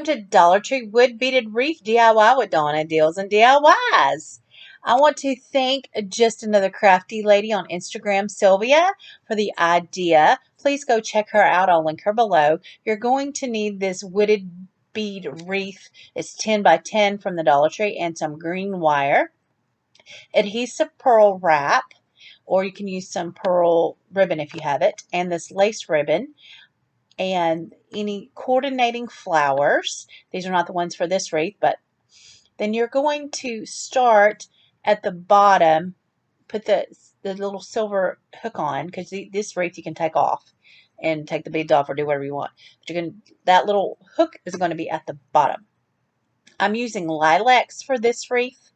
to Dollar Tree Wood Beaded Wreath DIY with Donna Deals and DIYs. I want to thank just another crafty lady on Instagram, Sylvia, for the idea. Please go check her out. I'll link her below. You're going to need this wooded bead wreath. It's 10 by 10 from the Dollar Tree and some green wire, adhesive pearl wrap, or you can use some pearl ribbon if you have it, and this lace ribbon, and any coordinating flowers. These are not the ones for this wreath, but then you're going to start at the bottom, put the little silver hook on, because this wreath you can take off and take the beads off or do whatever you want. But that little hook is going to be at the bottom. I'm using lilacs for this wreath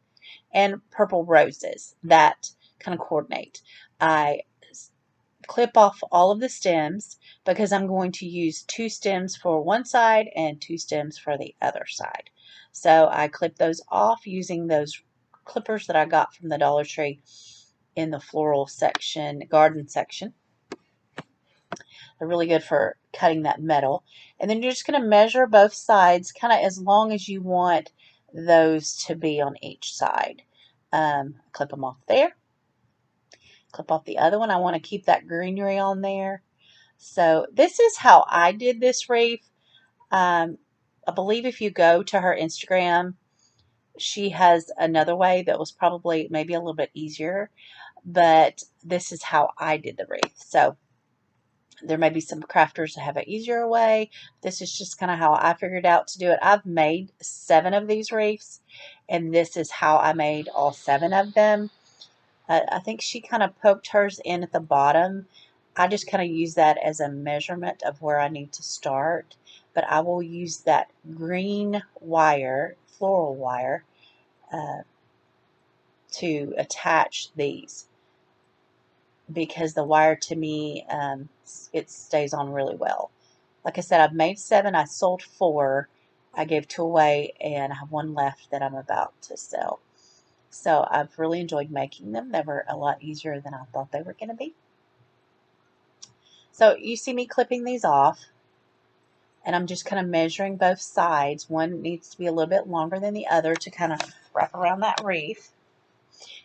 and purple roses that kind of coordinate. I clip off all of the stems because I'm going to use 2 stems for one side and 2 stems for the other side. So I clip those off using those clippers that I got from the Dollar Tree in the floral section, garden section. They're really good for cutting that metal. And then you're just going to measure both sides kind of as long as you want those to be on each side. Clip them off there. Clip off the other one. I want to keep that greenery on there. So this is how I did this wreath. I believe if you go to her Instagram, she has another way that was probably maybe a little bit easier. But this is how I did the wreath. So there may be some crafters that have an easier way. This is just kind of how I figured out to do it. I've made 7 of these wreaths, and this is how I made all 7 of them. I think she kind of poked hers in at the bottom. I just kind of use that as a measurement of where I need to start. But I will use that green wire, floral wire, to attach these, because the wire to me, it stays on really well. Like I said, I've made 7. I sold 4. I gave 2 away, and I have 1 left that I'm about to sell. So I've really enjoyed making them. They were a lot easier than I thought they were going to be. So you see me clipping these off, and I'm just kind of measuring both sides. One needs to be a little bit longer than the other to kind of wrap around that wreath.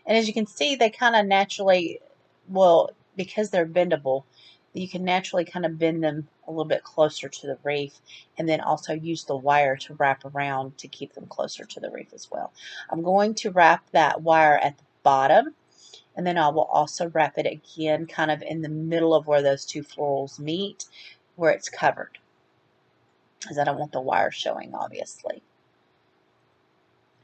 And as you can see, they kind of naturally, well, because they're bendable, you can naturally kind of bend them a little bit closer to the wreath, and then also use the wire to wrap around to keep them closer to the wreath as well. I'm going to wrap that wire at the bottom, and then I will also wrap it again kind of in the middle of where those 2 florals meet, where it's covered, because I don't want the wire showing, obviously.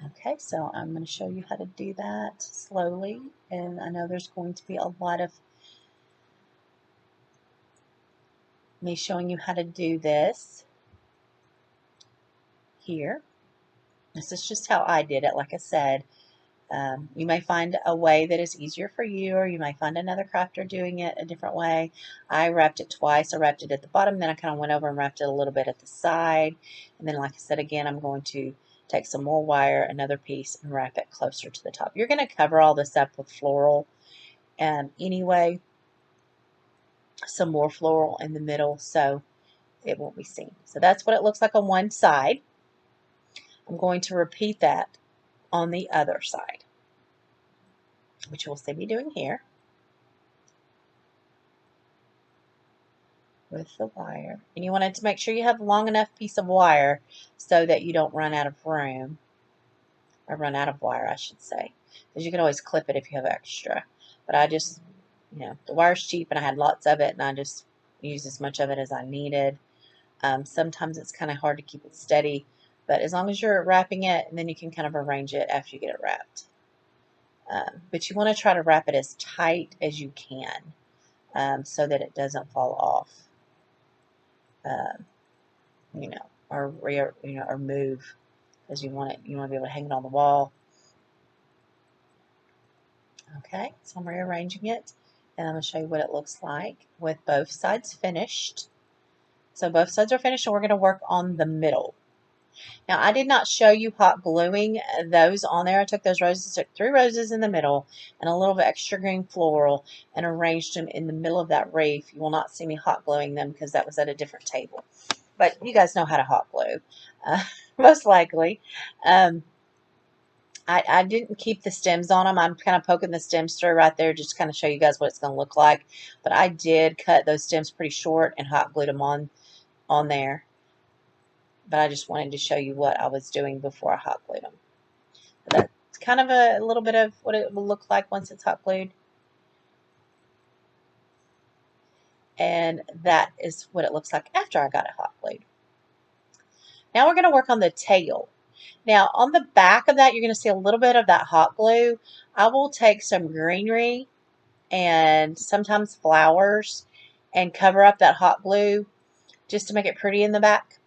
Okay, so I'm going to show you how to do that slowly, and I know there's going to be a lot of me showing you how to do this here. This is just how I did it. Like I said, you may find a way that is easier for you, or you may find another crafter doing it a different way. I wrapped it twice. I wrapped it at the bottom, then I kind of went over and wrapped it a little bit at the side, and then like I said again, I'm going to take some more wire, another piece, and wrap it closer to the top. You're going to cover all this up with floral anyway, some more floral in the middle, so it won't be seen. So that's what it looks like on one side. I'm going to repeat that on the other side, which you'll see me doing here with the wire. And you want to make sure you have a long enough piece of wire so that you don't run out of room, or run out of wire, I should say, because you can always clip it if you have extra. But I just, the wire's cheap, and I had lots of it, and I just used as much of it as I needed. Sometimes it's kind of hard to keep it steady, but as long as you're wrapping it, and then you can kind of arrange it after you get it wrapped. But you want to try to wrap it as tight as you can, so that it doesn't fall off, or move, because you want to be able to hang it on the wall. Okay, so I'm rearranging it, and I'm going to show you what it looks like with both sides finished. So both sides are finished, and we're going to work on the middle. Now, I did not show you hot gluing those on there. I took those roses, took 3 roses in the middle and a little bit extra green floral, and arranged them in the middle of that wreath. You will not see me hot gluing them because that was at a different table. But you guys know how to hot glue. most likely. Um, I didn't keep the stems on them. I'm kind of poking the stems through right there just to kind of show you guys what it's going to look like. But I did cut those stems pretty short and hot glued them on there. But I just wanted to show you what I was doing before I hot glued them. But that's kind of a little bit of what it will look like once it's hot glued. And that is what it looks like after I got it hot glued. Now we're going to work on the tail. Now on the back of that, you're going to see a little bit of that hot glue. I will take some greenery and sometimes flowers and cover up that hot glue just to make it pretty in the back,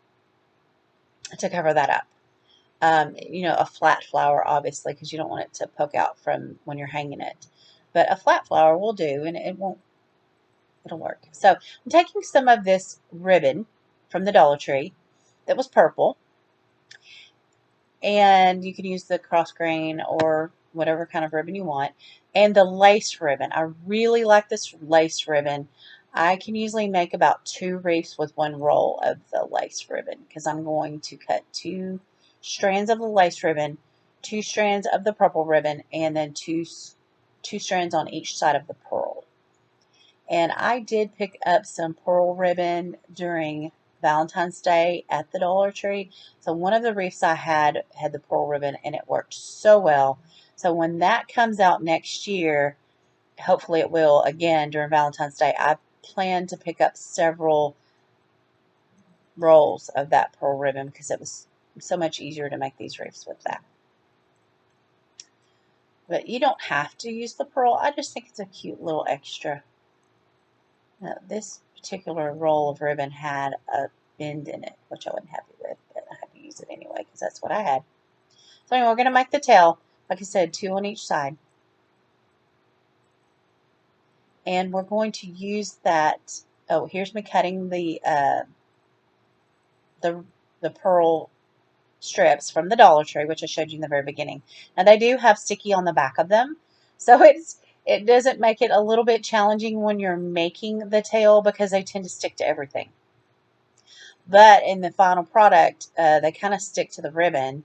to cover that up. You know, a flat flower, obviously, because you don't want it to poke out from when you're hanging it. But a flat flower will do, and it'll work. So I'm taking some of this ribbon from the Dollar Tree that was purple, and you can use the cross grain or whatever kind of ribbon you want, and the lace ribbon. I really like this lace ribbon. I can usually make about 2 wreaths with 1 roll of the lace ribbon because I'm going to cut 2 strands of the lace ribbon, 2 strands of the purple ribbon, and then two strands on each side of the pearl. And I did pick up some pearl ribbon during Valentine's Day at the Dollar Tree. So one of the wreaths I had the pearl ribbon, and it worked so well. So when that comes out next year, hopefully it will again during Valentine's Day, I plan to pick up several rolls of that pearl ribbon because it was so much easier to make these wreaths with that. But you don't have to use the pearl. I just think it's a cute little extra. Now, this particular roll of ribbon had a bend in it, which I wasn't happy with, but I had to use it anyway because that's what I had. So anyway, we're going to make the tail. Like I said, 2 on each side. And we're going to use that. Oh, here's me cutting the pearl strips from the Dollar Tree, which I showed you in the very beginning. Now they do have sticky on the back of them, so it doesn't make it a little bit challenging when you're making the tail because they tend to stick to everything. But in the final product, they kind of stick to the ribbon,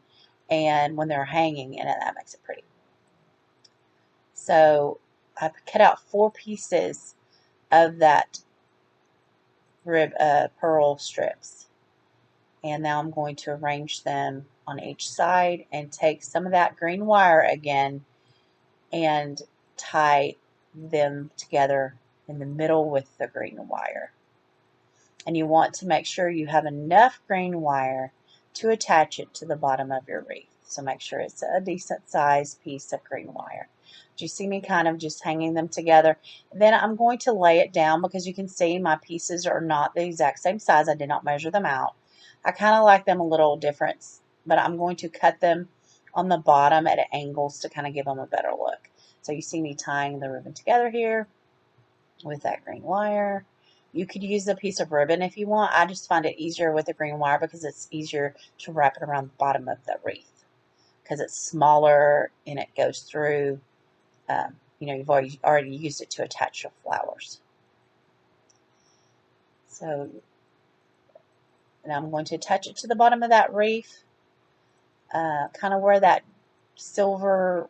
and when they're hanging, and that makes it pretty. So I cut out 4 pieces of that pearl strips. And now I'm going to arrange them on each side and take some of that green wire again and tie them together in the middle with the green wire. And you want to make sure you have enough green wire to attach it to the bottom of your wreath. So make sure it's a decent sized piece of green wire. Do you see me kind of just hanging them together? Then I'm going to lay it down because you can see my pieces are not the exact same size. I did not measure them out. I kind of like them a little different, but I'm going to cut them on the bottom at angles to kind of give them a better look. So you see me tying the ribbon together here with that green wire. You could use a piece of ribbon if you want. I just find it easier with the green wire because it's easier to wrap it around the bottom of the wreath because it's smaller and it goes through. You know, you've already used it to attach your flowers. So and I'm going to attach it to the bottom of that wreath, kind of where that silver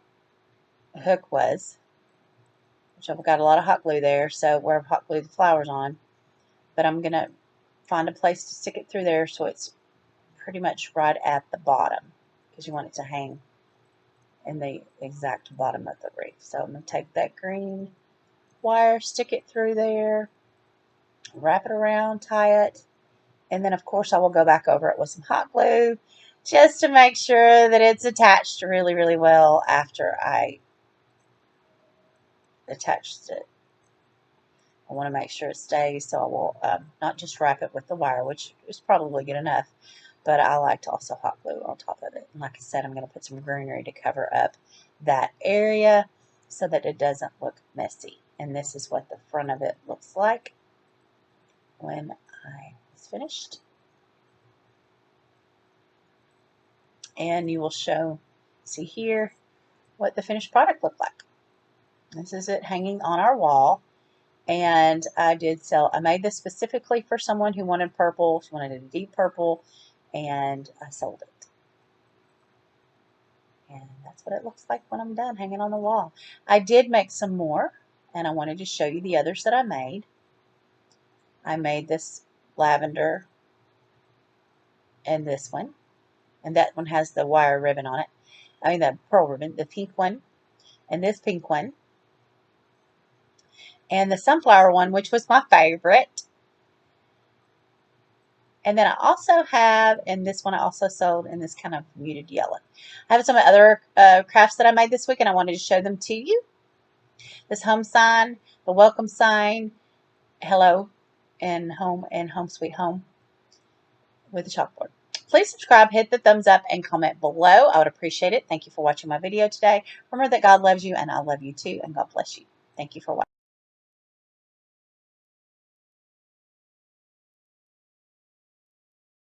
hook was, which I've got a lot of hot glue there, so where I've hot glued the flowers on. But I'm going to find a place to stick it through there so it's pretty much right at the bottom because you want it to hang in the exact bottom of the wreath. So I'm going to take that green wire, stick it through there, wrap it around, tie it, and then of course I will go back over it with some hot glue just to make sure that it's attached really, really well after I attached it. I want to make sure it stays, so I will not just wrap it with the wire, which is probably good enough, but I like to also hot glue on top of it. And like I said, I'm going to put some greenery to cover up that area so that it doesn't look messy. And this is what the front of it looks like when I was finished. And you will see here what the finished product looked like. This is it hanging on our wall. And I made this specifically for someone who wanted purple. She wanted a deep purple. and I sold it. And that's what it looks like when I'm done hanging on the wall. I did make some more, and I wanted to show you the others that I made. I made this lavender and this one, and that one has the wire ribbon on it. I mean the pearl ribbon, the pink one, and this pink one, and the sunflower one, which was my favorite. And then I also have, and this one I also sold in this kind of muted yellow. I have some other crafts that I made this week, and I wanted to show them to you. This home sign, the welcome sign, hello, and home sweet home with the chalkboard. Please subscribe, hit the thumbs up, and comment below. I would appreciate it. Thank you for watching my video today. Remember that God loves you, and I love you too, and God bless you. Thank you for watching.